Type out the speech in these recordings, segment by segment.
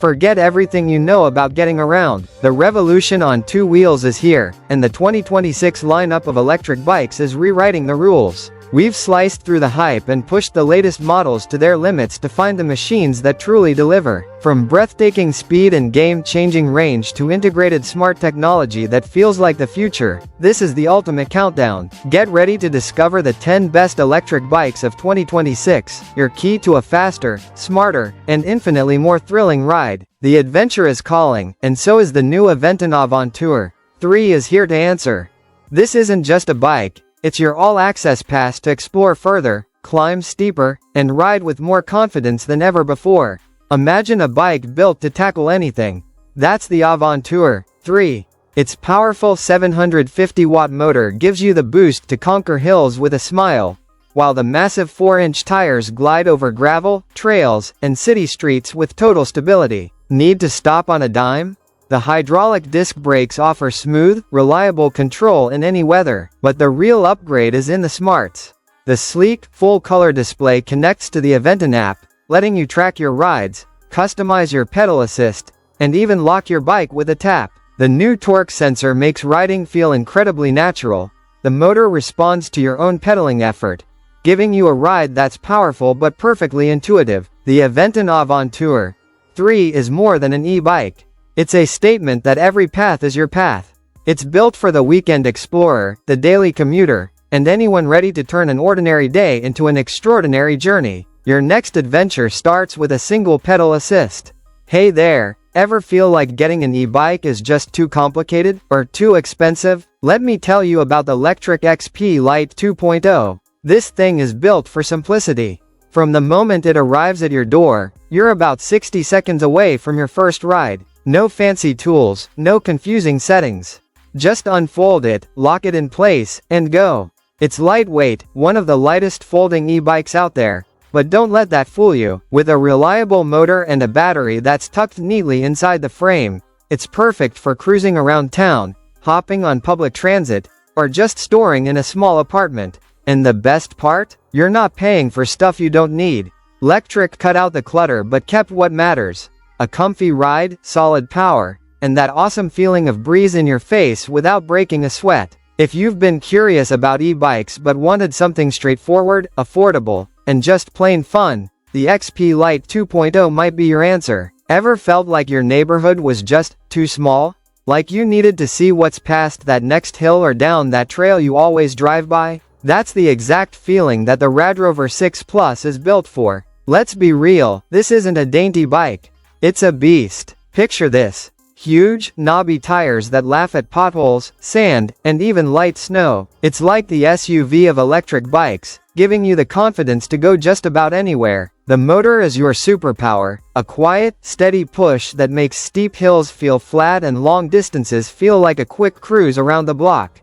Forget everything you know about getting around. The revolution on two wheels is here, and the 2026 lineup of electric bikes is rewriting the rules. We've sliced through the hype and pushed the latest models to their limits to find the machines that truly deliver. From breathtaking speed and game-changing range to integrated smart technology that feels like the future, this is the ultimate countdown. Get ready to discover the 10 best electric bikes of 2026, your key to a faster, smarter, and infinitely more thrilling ride. The adventure is calling, and so is the new Aventon-Aventure-M is here to answer. This isn't just a bike. It's your all-access pass to explore further, climb steeper, and ride with more confidence than ever before. Imagine a bike built to tackle anything. That's the Aventon-Aventure-M. Its powerful 750-watt motor gives you the boost to conquer hills with a smile, while the massive 4-inch tires glide over gravel, trails, and city streets with total stability. Need to stop on a dime? The hydraulic disc brakes offer smooth, reliable control in any weather, but the real upgrade is in the smarts. The sleek, full-color display connects to the Aventon app, letting you track your rides, customize your pedal assist, and even lock your bike with a tap. The new torque sensor makes riding feel incredibly natural. The motor responds to your own pedaling effort, giving you a ride that's powerful but perfectly intuitive. The Aventon-Aventure-M is more than an e-bike. It's a statement that every path is your path. It's built for the weekend explorer, the daily commuter, and anyone ready to turn an ordinary day into an extraordinary journey. Your next adventure starts with a single pedal assist. Hey there, ever feel like getting an e-bike is just too complicated or too expensive? Let me tell you about the Lectric XP Lite 2.0. This thing is built for simplicity. From the moment it arrives at your door, you're about 60 seconds away from your first ride. No fancy tools, no confusing settings. Just unfold it, lock it in place, and go. It's lightweight, one of the lightest folding e-bikes out there. But don't let that fool you. With a reliable motor and a battery that's tucked neatly inside the frame, it's perfect for cruising around town, hopping on public transit, or just storing in a small apartment. And the best part? You're not paying for stuff you don't need. Lectric cut out the clutter but kept what matters. A comfy ride, solid power, and that awesome feeling of breeze in your face without breaking a sweat. If you've been curious about e-bikes but wanted something straightforward, affordable, and just plain fun, the XP Lite 2.0 might be your answer. Ever felt like your neighborhood was just too small? Like you needed to see what's past that next hill or down that trail you always drive by? That's the exact feeling that the RadRover 6 Plus is built for. Let's be real, this isn't a dainty bike. It's a beast. Picture this. Huge, knobby tires that laugh at potholes, sand, and even light snow. It's like the SUV of electric bikes, giving you the confidence to go just about anywhere. The motor is your superpower, a quiet, steady push that makes steep hills feel flat and long distances feel like a quick cruise around the block.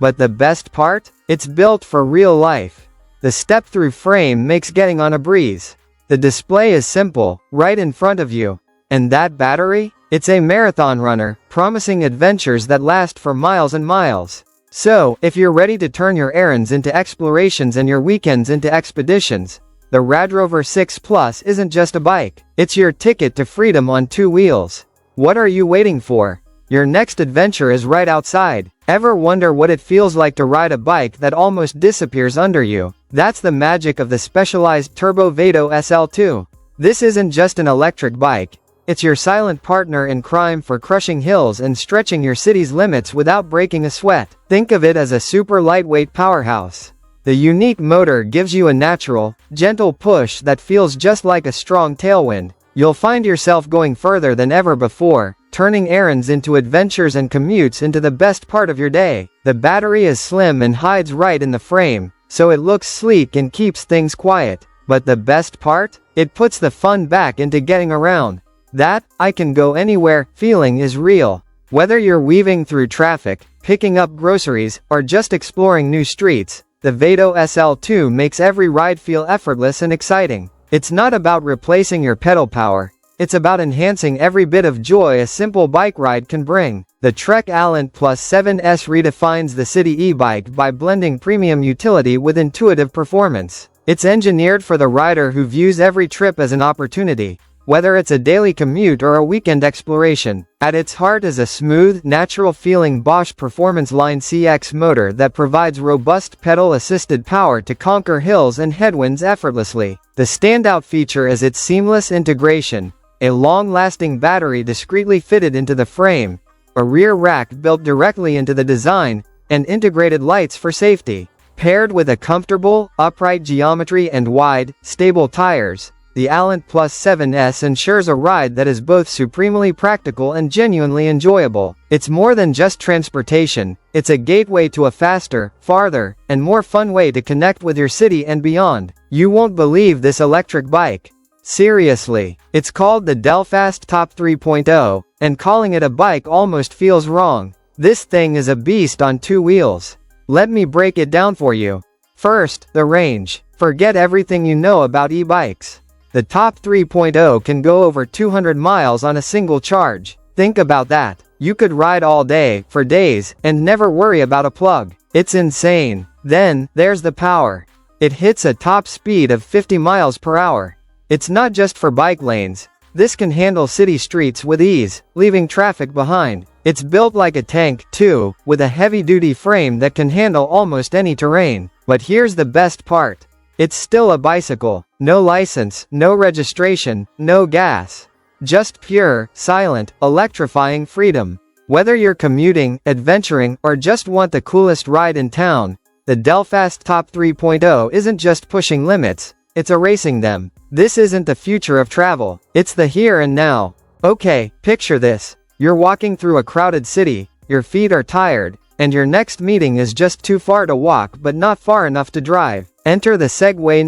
But the best part? It's built for real life. The step-through frame makes getting on a breeze. The display is simple, right in front of you. And that battery? It's a marathon runner, promising adventures that last for miles and miles. So, if you're ready to turn your errands into explorations and your weekends into expeditions, the RadRover 6 Plus isn't just a bike. It's your ticket to freedom on two wheels. What are you waiting for? Your next adventure is right outside. Ever wonder what it feels like to ride a bike that almost disappears under you? That's the magic of the Spesialized Turbo-Vado-SL-2. This isn't just an electric bike. It's your silent partner in crime for crushing hills and stretching your city's limits without breaking a sweat. Think of it as a super lightweight powerhouse. The unique motor gives you a natural, gentle push that feels just like a strong tailwind. You'll find yourself going further than ever before, turning errands into adventures and commutes into the best part of your day. The battery is slim and hides right in the frame, so it looks sleek and keeps things quiet. But the best part? It puts the fun back into getting around. That, I can go anywhere, feeling is real. Whether you're weaving through traffic, picking up groceries, or just exploring new streets, the Vado-SL-2 makes every ride feel effortless and exciting. It's not about replacing your pedal power. It's about enhancing every bit of joy a simple bike ride can bring. The Trek Allant Plus 7S redefines the city e-bike by blending premium utility with intuitive performance. It's engineered for the rider who views every trip as an opportunity, whether it's a daily commute or a weekend exploration. At its heart is a smooth, natural-feeling Bosch Performance Line CX motor that provides robust pedal-assisted power to conquer hills and headwinds effortlessly. The standout feature is its seamless integration, a long-lasting battery discreetly fitted into the frame, a rear rack built directly into the design, and integrated lights for safety. Paired with a comfortable, upright geometry and wide, stable tires, the Allant Plus 7S ensures a ride that is both supremely practical and genuinely enjoyable. It's more than just transportation, it's a gateway to a faster, farther, and more fun way to connect with your city and beyond. You won't believe this electric bike. Seriously, it's called the Delfast Top 3.0, and calling it a bike almost feels wrong. This thing is a beast on two wheels. Let me break it down for you. First, the range. Forget everything you know about e-bikes. The Top 3.0 can go over 200 miles on a single charge. Think about that. You could ride all day, for days, and never worry about a plug. It's insane. Then, there's the power. It hits a top speed of 50 miles per hour. It's not just for bike lanes. This can handle city streets with ease, leaving traffic behind. It's built like a tank, too, with a heavy-duty frame that can handle almost any terrain. But here's the best part. It's still a bicycle. No license, no registration, no gas. Just pure, silent, electrifying freedom. Whether you're commuting, adventuring, or just want the coolest ride in town, the Delfast Top 3.0 isn't just pushing limits, it's erasing them. This isn't the future of travel, it's the here and now. Okay, picture this. You're walking through a crowded city, your feet are tired, and your next meeting is just too far to walk but not far enough to drive. Enter the Segway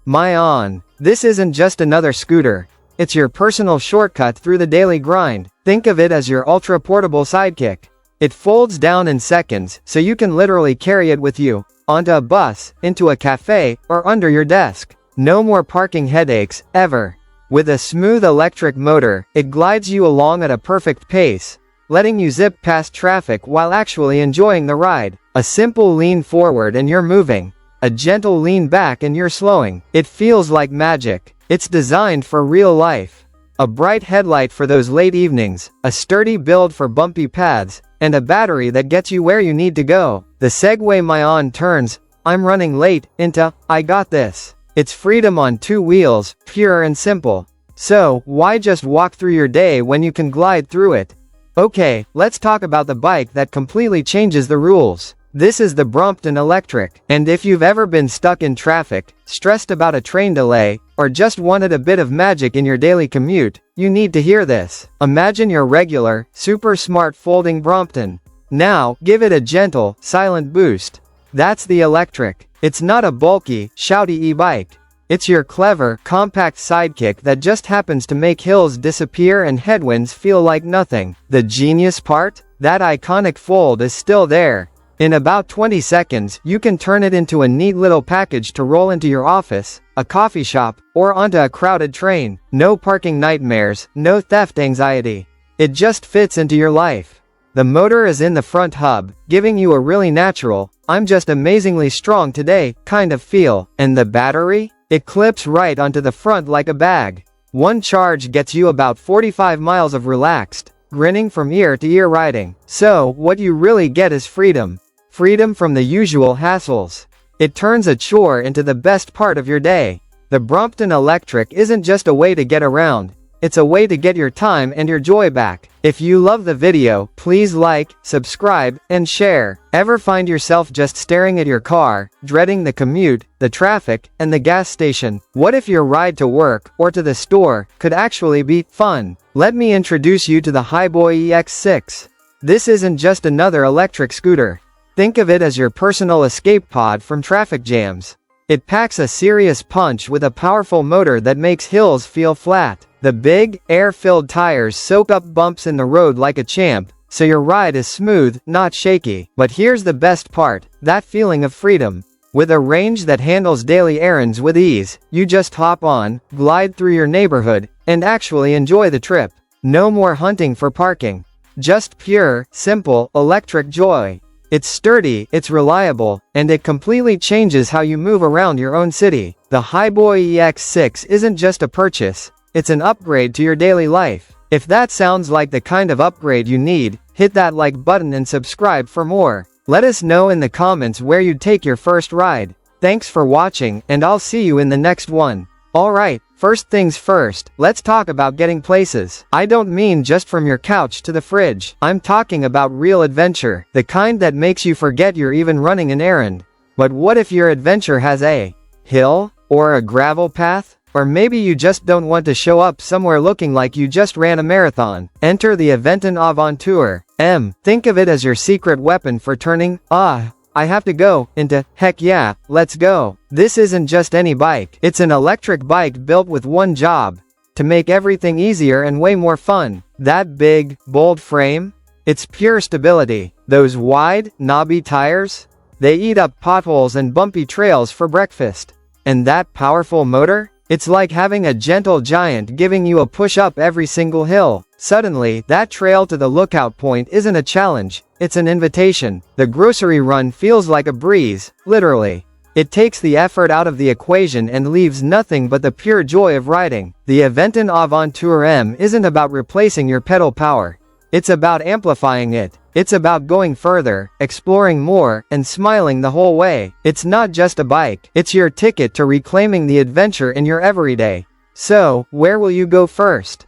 Myon. This isn't just another scooter. It's your personal shortcut through the daily grind. Think of it as your ultra-portable sidekick. It folds down in seconds, so you can literally carry it with you, onto a bus, into a cafe, or under your desk. No more parking headaches, ever. With a smooth electric motor, it glides you along at a perfect pace, letting you zip past traffic while actually enjoying the ride. A simple lean forward and you're moving. A gentle lean back and you're slowing. It feels like magic. It's designed for real life. A bright headlight for those late evenings, a sturdy build for bumpy paths, and a battery that gets you where you need to go. The Segway Myon turns, "I'm running late," into, "I got this." It's freedom on two wheels, pure and simple. So, why just walk through your day when you can glide through it? Okay, let's talk about the bike that completely changes the rules. This is the Brompton Electric. And if you've ever been stuck in traffic, stressed about a train delay, or just wanted a bit of magic in your daily commute, you need to hear this. Imagine your regular, super smart folding Brompton. Now, give it a gentle, silent boost. That's the Electric. It's not a bulky, shouty e-bike. It's your clever, compact sidekick that just happens to make hills disappear and headwinds feel like nothing. The genius part? That iconic fold is still there. In about 20 seconds, you can turn it into a neat little package to roll into your office, a coffee shop, or onto a crowded train. No parking nightmares, no theft anxiety. It just fits into your life. The motor is in the front hub, giving you a really natural, "I'm just amazingly strong today" kind of feel. And the battery? It clips right onto the front like a bag. One charge gets you about 45 miles of relaxed, grinning from ear to ear riding. So, what you really get is freedom. Freedom from the usual hassles. It turns a chore into the best part of your day. The Brompton Electric isn't just a way to get around, it's a way to get your time and your joy back. If you love the video, please like, subscribe, and share. Ever find yourself just staring at your car, dreading the commute, the traffic, and the gas station? What if your ride to work, or to the store, could actually be fun? Let me introduce you to the Highboy EX6. This isn't just another electric scooter. Think of it as your personal escape pod from traffic jams. It packs a serious punch with a powerful motor that makes hills feel flat. The big, air-filled tires soak up bumps in the road like a champ, so your ride is smooth, not shaky. But here's the best part, that feeling of freedom. With a range that handles daily errands with ease, you just hop on, glide through your neighborhood, and actually enjoy the trip. No more hunting for parking. Just pure, simple, electric joy. It's sturdy, it's reliable, and it completely changes how you move around your own city. The Highboy EX6 isn't just a purchase, it's an upgrade to your daily life. If that sounds like the kind of upgrade you need, hit that like button and subscribe for more. Let us know in the comments where you'd take your first ride. Thanks for watching, and I'll see you in the next one. Alright, first things first, let's talk about getting places. I don't mean just from your couch to the fridge. I'm talking about real adventure, the kind that makes you forget you're even running an errand. But what if your adventure has a hill, or a gravel path? Or maybe you just don't want to show up somewhere looking like you just ran a marathon. Enter the Aventon-Aventure-M. Think of it as your secret weapon for turning, I have to go, into, heck yeah, let's go. This isn't just any bike. It's an electric bike built with one job: to make everything easier and way more fun. That big, bold frame? It's pure stability. Those wide, knobby tires? They eat up potholes and bumpy trails for breakfast. And that powerful motor? It's like having a gentle giant giving you a push up every single hill. Suddenly, that trail to the lookout point isn't a challenge, it's an invitation. The grocery run feels like a breeze, literally. It takes the effort out of the equation and leaves nothing but the pure joy of riding. The Aventon-Aventure-M isn't about replacing your pedal power. It's about amplifying it. It's about going further, exploring more, and smiling the whole way. It's not just a bike. It's your ticket to reclaiming the adventure in your everyday. So, where will you go first?